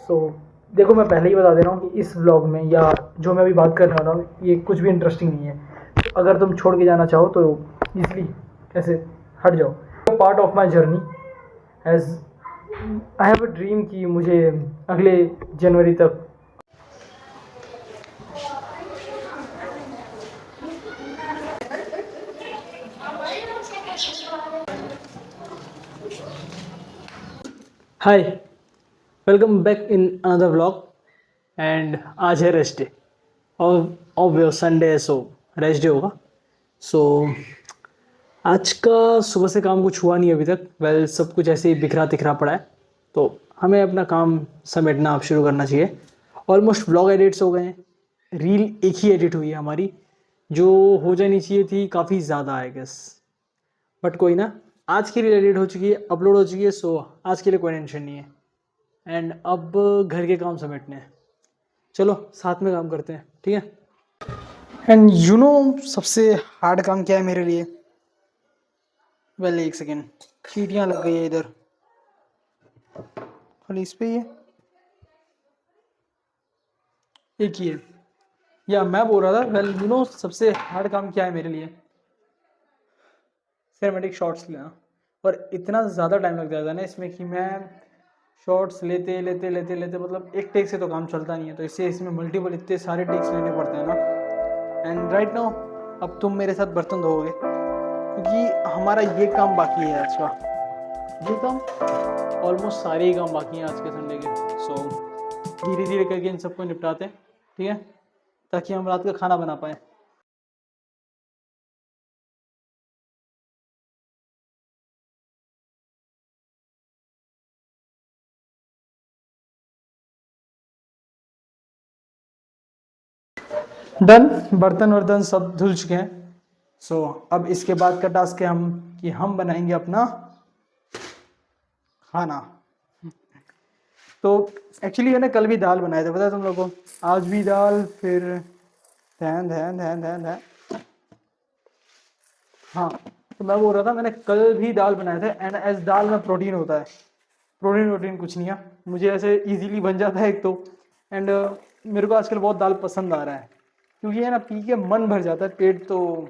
सो देखो, मैं पहले ही बता दे रहा हूँ कि इस व्लॉग में या जो मैं अभी बात करने वाला हूँ ये कुछ भी इंटरेस्टिंग नहीं है। तो अगर तुम छोड़ के जाना चाहो तो ईजिली ऐसे हट जाओ। Part of my journey as I have a dream कि मुझे अगले जनवरी तक hi, welcome back in another vlog. And आज है रेस्ट डे और ऑब्वियस संडे है, सो रेस्ट डे होगा। सो आज का सुबह से काम कुछ हुआ नहीं अभी तक। वेल सब कुछ ऐसे ही बिखरा तिखरा पड़ा है, तो हमें अपना काम समेटना अब शुरू करना चाहिए। ऑलमोस्ट व्लॉग एडिट्स हो गए हैं, रील एक ही एडिट हुई है हमारी, जो हो जानी चाहिए थी काफ़ी ज़्यादा आई गेस। बट कोई ना, आज की रील एडिट हो चुकी है, अपलोड हो चुकी है, सो आज के लिए कोई टेंशन नहीं है। एंड अब घर के काम समेटने हैं, चलो साथ में काम करते हैं, ठीक है। एंड यू नो सबसे हार्ड काम क्या है मेरे लिए? वेल एक सेकेंड, चीटियाँ लग गई है इधर, खाली इस पे ही है, एक ही है। या मैं बोल रहा था, वेल यू नो सबसे हार्ड काम क्या है मेरे लिए? सिनेमैटिक शॉट्स लेना। और इतना ज़्यादा टाइम लग जाता है ना इसमें कि मैं शॉट्स लेते लेते लेते लेते मतलब एक टेक से तो काम चलता नहीं है, तो इससे इसमें मल्टीपल इतने सारे टेक्स लेने पड़ते हैं ना। एंड राइट नाउ अब तुम मेरे साथ बर्तन धोओगे, क्योंकि हमारा ये काम बाकी है आज का। ये काम ऑलमोस्ट सारे ही काम बाकी हैं आज के संडे के। सो धीरे धीरे करके इन सबको निपटाते हैं, ठीक है, ताकि हम रात का खाना बना पाएँ। डन, बर्तन वर्तन सब धुल चुके हैं। सो अब इसके बाद का टास्क है हम बनाएंगे अपना खाना। तो एक्चुअली मैंने कल भी दाल बनाए थे, पता है तुम लोगों को? आज भी दाल, फिर ध्यान ध्यान ध्यान ध्यान ध्यान, हाँ। तो मैं बोल रहा था मैंने कल भी दाल बनाए थे। एंड एज दाल में प्रोटीन होता है, प्रोटीन वोटीन कुछ नहीं है, मुझे ऐसे इजीली बन जाता है एक तो। एंड मेरे को आजकल बहुत दाल पसंद आ रहा है, क्योंकि है ना, पी के मन भर जाता है, पेट तो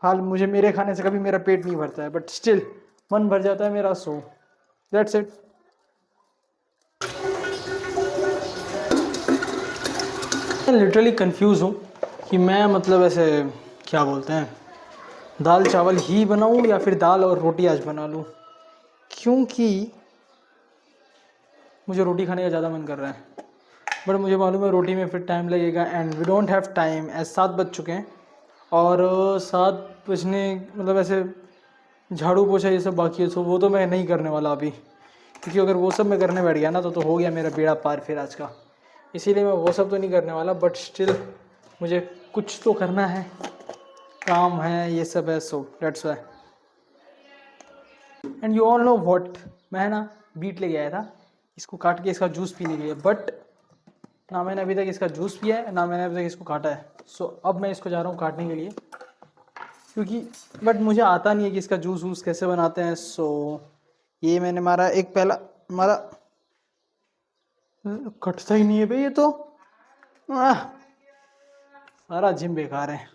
हाल मुझे मेरे खाने से कभी मेरा पेट नहीं भरता है, बट स्टिल मन भर जाता है मेरा। सो दैट्स इट। मैं लिटरली कंफ्यूज हूँ कि मैं मतलब ऐसे क्या बोलते हैं, दाल चावल ही बनाऊँ या फिर दाल और रोटी आज बना लूँ, क्योंकि मुझे रोटी खाने का ज़्यादा मन कर रहा है। बट मुझे मालूम है रोटी में फिर टाइम लगेगा, and we don't have time as 7 बज चुके हैं। और 7 बजने मतलब ऐसे झाड़ू पोछा ये सब बाकी है, सो वो तो मैं नहीं करने वाला अभी, क्योंकि अगर वो सब मैं करने बैठ गया ना तो हो गया मेरा बेड़ा पार फिर आज का। इसीलिए मैं वो सब तो नहीं करने वाला, बट स्टिल मुझे कुछ तो करना है, काम है, ये सब है। So that's why. And you all know what, मैं ना बीट लेके आया था इसको काट के इसका जूस पीने के लिए, बट ना मैंने अभी तक इसका जूस पिया है, ना मैंने अभी तक इसको काटा है। सो अब मैं इसको जा रहा हूँ काटने के लिए, क्योंकि बट मुझे आता नहीं है कि इसका जूस वूस कैसे बनाते हैं। सो ये मैंने मारा एक पहला, मारा, कटता ही नहीं है भाई ये तो। आह, सारा जिम बेकार है,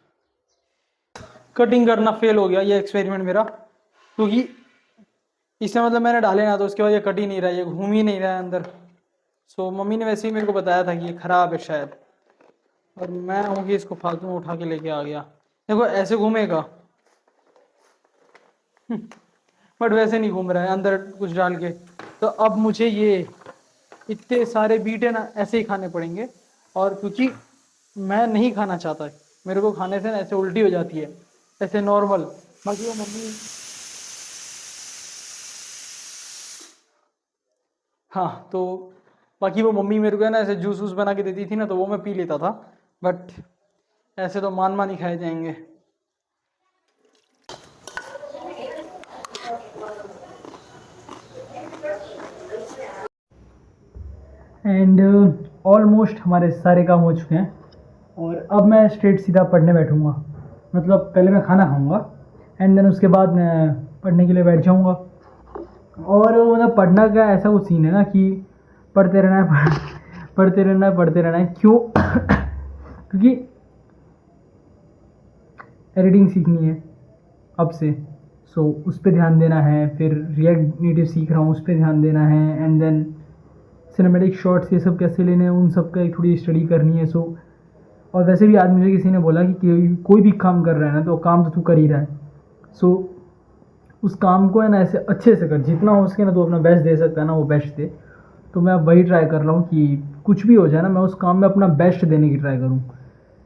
कटिंग करना फेल हो गया ये एक्सपेरिमेंट मेरा, क्योंकि इससे मतलब मैंने डाले ना तो उसके बाद ये कट ही नहीं रहा, ये घूम ही नहीं रहा है अंदर। सो मम्मी ने वैसे ही मेरे को बताया था कि ये ख़राब है शायद, और मैं हूँ कि इसको फालतू में उठा के लेके आ गया। देखो ऐसे घूमेगा, बट वैसे नहीं घूम रहा है अंदर कुछ डाल के। तो अब मुझे ये इतने सारे बीटे ना ऐसे ही खाने पड़ेंगे, और क्योंकि मैं नहीं खाना चाहता, मेरे को खाने से ना ऐसे उल्टी हो जाती है ऐसे नॉर्मल। बाकी वो मम्मी, हाँ, तो बाकी वो मम्मी मेरे को है ना ऐसे जूस वूस बना के देती थी ना, तो वो मैं पी लेता था, बट ऐसे तो मान ही खाए जाएंगे। एंड ऑलमोस्ट हमारे सारे काम हो चुके हैं, और अब मैं स्ट्रेट सीधा पढ़ने बैठूँगा। मतलब पहले मैं खाना खाऊँगा एंड देन उसके बाद मैं पढ़ने के लिए बैठ जाऊँगा। और मतलब पढ़ना का ऐसा वो सीन है ना कि पढ़ते रहना है पढ़ते रहना है। क्यों? क्योंकि एडिटिंग सीखनी है अब से, सो उस पर ध्यान देना है। फिर रिएक्ट नेटिव सीख रहा हूँ, उस पर ध्यान देना है। एंड देन सिनेमैटिक शॉट्स ये सब कैसे लेने हैं, उन सब का एक थोड़ी स्टडी करनी है। सो और वैसे भी आज मुझे किसी ने बोला कि कोई भी काम कर रहा है ना, तो काम तो तू कर ही रहा है, सो उस काम को है ना ऐसे अच्छे से कर, जितना हो सके ना तो अपना बेस्ट दे सकता है ना, वो बेस्ट दे। तो मैं अब वही ट्राई कर रहा हूँ कि कुछ भी हो जाए ना, मैं उस काम में अपना बेस्ट देने की ट्राई करूँ।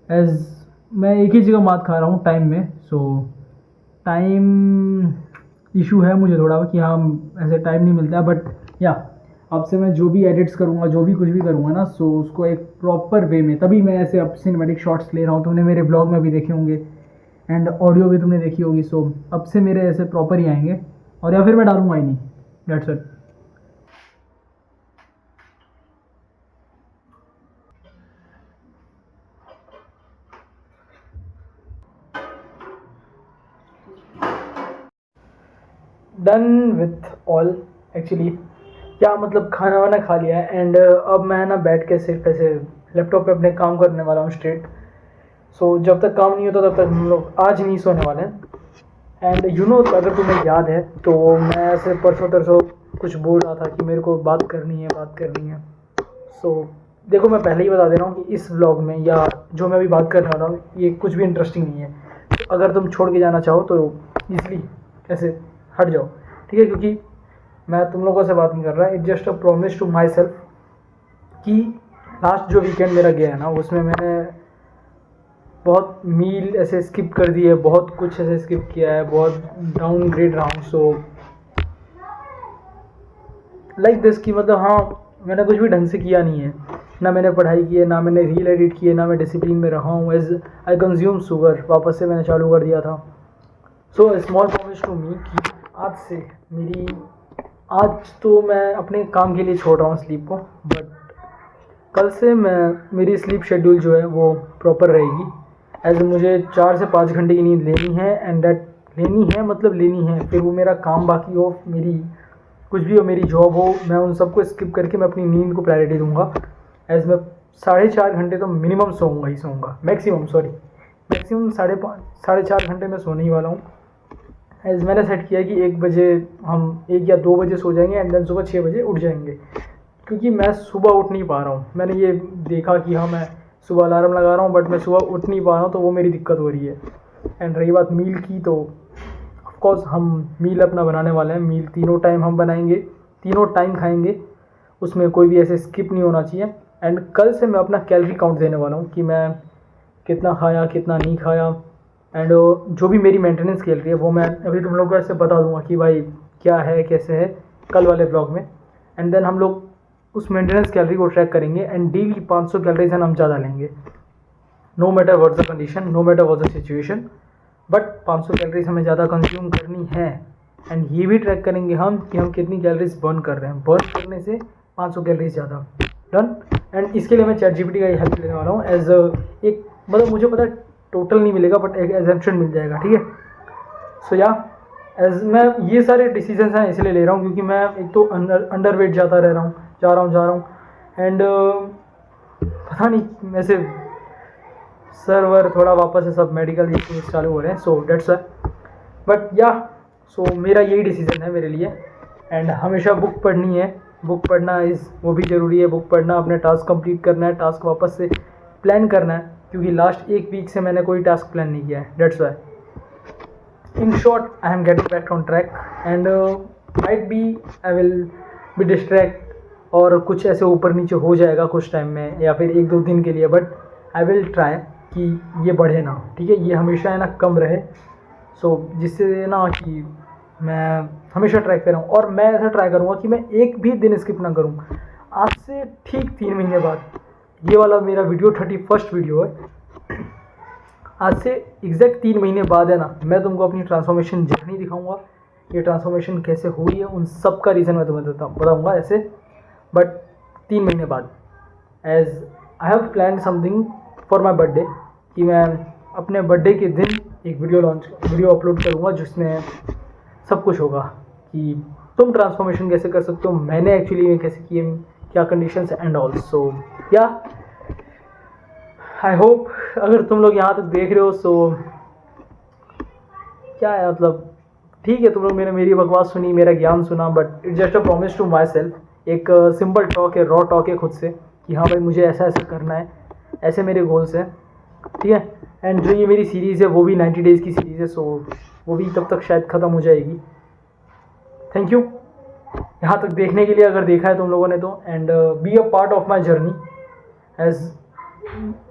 एज मैं एक ही जगह मात खा रहा हूँ टाइम में, सो टाइम इशू है मुझे थोड़ा कि हाँ ऐसे टाइम नहीं मिलता है। बट या अब से मैं जो भी एडिट्स करूँगा, जो भी कुछ भी करूँगा ना, सो उसको एक प्रॉपर वे में, तभी मैं ऐसे अब सिनेमैटिक शॉट्स ले रहा हूँ। तुमने मेरे ब्लॉग में भी देखे होंगे एंड ऑडियो भी तुमने देखी होगी। सो अब से मेरे ऐसे प्रॉपर ही आएंगे, और या फिर मैं डालूंगा ही नहीं। That's it. Done with all actually, क्या मतलब खाना वाना खा लिया है। एंड अब मैं ना बैठ के सिर्फ ऐसे लैपटॉप पे अपने काम करने वाला हूँ स्ट्रेट। सो जब तक काम नहीं होता तब तक हम लोग आज नहीं सोने वाले हैं। एंड यू नो, अगर तुम्हें याद है तो मैं ऐसे परसों तरसों कुछ बोल रहा था कि मेरे को बात करनी है। सो देखो, मैं पहले ही बता दे रहा हूँ कि इस व्लॉग में या जो मैं अभी बात करने वाला हूँ ये कुछ भी इंटरेस्टिंग नहीं है। तो अगर तुम छोड़ के जाना चाहो तो ईजिली ऐसे हट जाओ, ठीक है? क्योंकि मैं तुम लोगों से बात नहीं कर रहा, it just a promise to myself कि लास्ट जो वीकेंड मेरा गया है ना, उसमें मैंने बहुत मील ऐसे स्किप कर दी है, बहुत कुछ ऐसे स्किप किया है, बहुत डाउनग्रेड रहा हूँ। सो लाइक दिस कि मतलब हाँ, मैंने कुछ भी ढंग से किया नहीं है, ना मैंने पढ़ाई की है, ना मैंने रील एडिट की है, ना मैं डिसिप्लिन में रहा हूँ। एज आई कंज्यूम शुगर, वापस से मैंने चालू कर दिया था। So small promise to me कि आज से आज तो मैं अपने काम के लिए छोड़ रहा हूँ स्लीप को, बट कल से मेरी स्लीप शेड्यूल जो है वो प्रॉपर रहेगी। एज मुझे 4 से 5 घंटे की नींद लेनी है, एंड दैट लेनी है। फिर वो मेरा काम बाकी हो, मेरी कुछ भी हो, मेरी जॉब हो, मैं उन सबको स्किप करके मैं अपनी नींद को प्रायोरिटी दूंगा। एज मैं 4.5 घंटे तो मिनिमम सोऊंगा, मैक्सिमम 4.5 घंटे में सोने ही वाला हूँ। एज मैंने सेट किया कि 1 बजे हम 1 या 2 बजे सो जाएंगे एंड देन सुबह 6 बजे उठ जाएंगे, क्योंकि मैं सुबह उठ नहीं पा रहा हूँ। मैंने ये देखा कि हाँ, मैं सुबह अलार्म लगा रहा हूँ बट मैं सुबह उठ नहीं पा रहा हूँ, तो वो मेरी दिक्कत हो रही है। एंड रही बात मील की, तो ऑफकोर्स हम मील अपना बनाने वाले हैं। मील तीनों टाइम हम बनाएंगे, तीनों टाइम खाएंगे, उसमें कोई भी ऐसे स्किप नहीं होना चाहिए। एंड कल से मैं अपना कैलोरी काउंट देने वाला हूँ कि मैं कितना खाया, कितना नहीं खाया। एंड जो भी मेरी मेंटेनेंस कैलोरी है वो मैं अभी तुम लोगों को ऐसे बता दूंगा कि भाई क्या है, कैसे है, कल वाले ब्लॉग में। एंड देन हम लोग उस मेंटेनेंस कैलोरी को ट्रैक करेंगे एंड डेली 500 कैलोरीज हम ज़्यादा लेंगे, no matter what the condition, no matter what the situation, but 500 calories हमें ज़्यादा कंज्यूम करनी है। एंड ये भी ट्रैक करेंगे हम कि हम कितनी कैलोरीज बर्न कर रहे हैं, बर्न करने से 500 कैलोरीज ज़्यादा। डन। एंड इसके लिए मैं ChatGPT का ही हेल्प लेने वाला हूँ। एज एक मतलब मुझे पता है टोटल नहीं मिलेगा बट एक एग्जम्पशन मिल जाएगा, ठीक है? सो या एज मैं ये सारे डिसीजंस हैं इसलिए ले रहा हूँ क्योंकि मैं एक तो अंडर वेट जा रहा हूँ एंड पता नहीं वैसे सर्वर थोड़ा वापस से सब मेडिकल इश्यूज चालू हो रहे हैं। सो डेट्स वाई, बट या सो मेरा यही डिसीजन है मेरे लिए। एंड हमेशा बुक पढ़नी है, बुक पढ़ना वो भी ज़रूरी है। बुक पढ़ना, अपने टास्क कंप्लीट करना है, टास्क वापस से प्लान करना है, क्योंकि लास्ट 1 वीक से मैंने कोई टास्क प्लान नहीं किया है। That's why in short I am getting back on track and might be I will be distract और कुछ ऐसे ऊपर नीचे हो जाएगा कुछ टाइम में या फिर 1-2 दिन के लिए, बट आई विल ट्राई कि ये बढ़े ना, ठीक है? ये हमेशा है ना कम रहे। सो जिससे ना कि मैं हमेशा ट्रैक कर रहा हूँ, और मैं ऐसा ट्राई करूँगा कि मैं एक भी दिन स्किप ना करूँ। आज से ठीक 3 महीने बाद, ये वाला मेरा वीडियो 31st वीडियो है, आज से एग्जैक्ट 3 महीने बाद है ना, मैं तुमको अपनी ट्रांसफॉर्मेशन जर्नी दिखाऊंगा। ये ट्रांसफॉर्मेशन कैसे हुई है उन सब का रीज़न मैं तुम्हें बताऊंगा ऐसे, बट 3 महीने बाद। As I have plan something for my birthday कि मैं अपने बर्थडे के दिन एक वीडियो अपलोड करूँगा जिसमें सब कुछ होगा कि तुम ट्रांसफॉर्मेशन कैसे कर सकते हो, मैंने एक्चुअली कैसे क्या कंडीशंस एंड ऑल। सो या आई होप अगर तुम लोग यहाँ तक देख रहे हो सो क्या है मतलब ठीक है, तुम लोग मेरी बकवास सुनी, मेरा ज्ञान सुना, but it's just a promise to myself. एक सिंपल टॉक है, रॉ टॉक है खुद से कि हाँ भाई मुझे ऐसा ऐसा करना है, ऐसे मेरे गोल्स हैं, ठीक है। एंड जो ये मेरी सीरीज़ है वो भी 90 डेज़ की सीरीज़ है, सो वो भी तब तक शायद ख़त्म हो जाएगी। थैंक यू यहाँ तक देखने के लिए, अगर देखा है तुम लोगों ने तो। And be a part of my journey as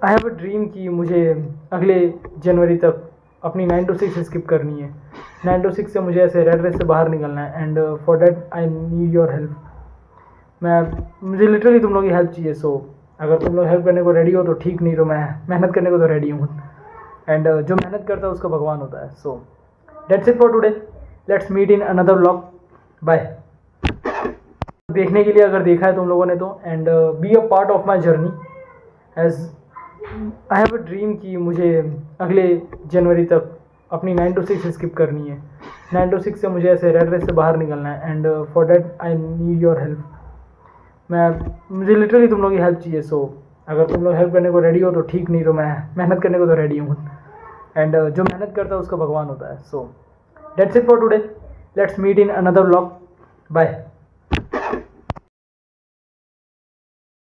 I have a dream कि मुझे अगले जनवरी तक अपनी 9 to 6 स्किप करनी है। 9 to 6 से मुझे ऐसे रेड रेस से बाहर निकलना है। And for that I need your help. मुझे लिटरली तुम लोग की हेल्प चाहिए। सो अगर तुम लोग हेल्प करने को रेडी हो तो ठीक, नहीं तो मैं मेहनत करने को तो रेडी हूँ। एंड जो मेहनत करता है उसका भगवान होता है। So that's it for today, let's meet in another vlog. Bye. देखने के लिए अगर देखा है तुम लोगों ने तो। And be a part of my journey as I have a dream कि मुझे अगले जनवरी तक अपनी 9 to 6 स्किप करनी है। 9 to 6 से मुझे ऐसे रेड रेस से बाहर निकलना है। And for that I need your help. मुझे लिटरली तुम लोग की हेल्प चाहिए। सो अगर तुम लोग हेल्प करने को रेडी हो तो ठीक, नहीं तो मैं मेहनत करने को तो रेडी हूँ। एंड जो मेहनत करता है उसका भगवान होता है। So that's it for today, let's meet in another vlog. Bye.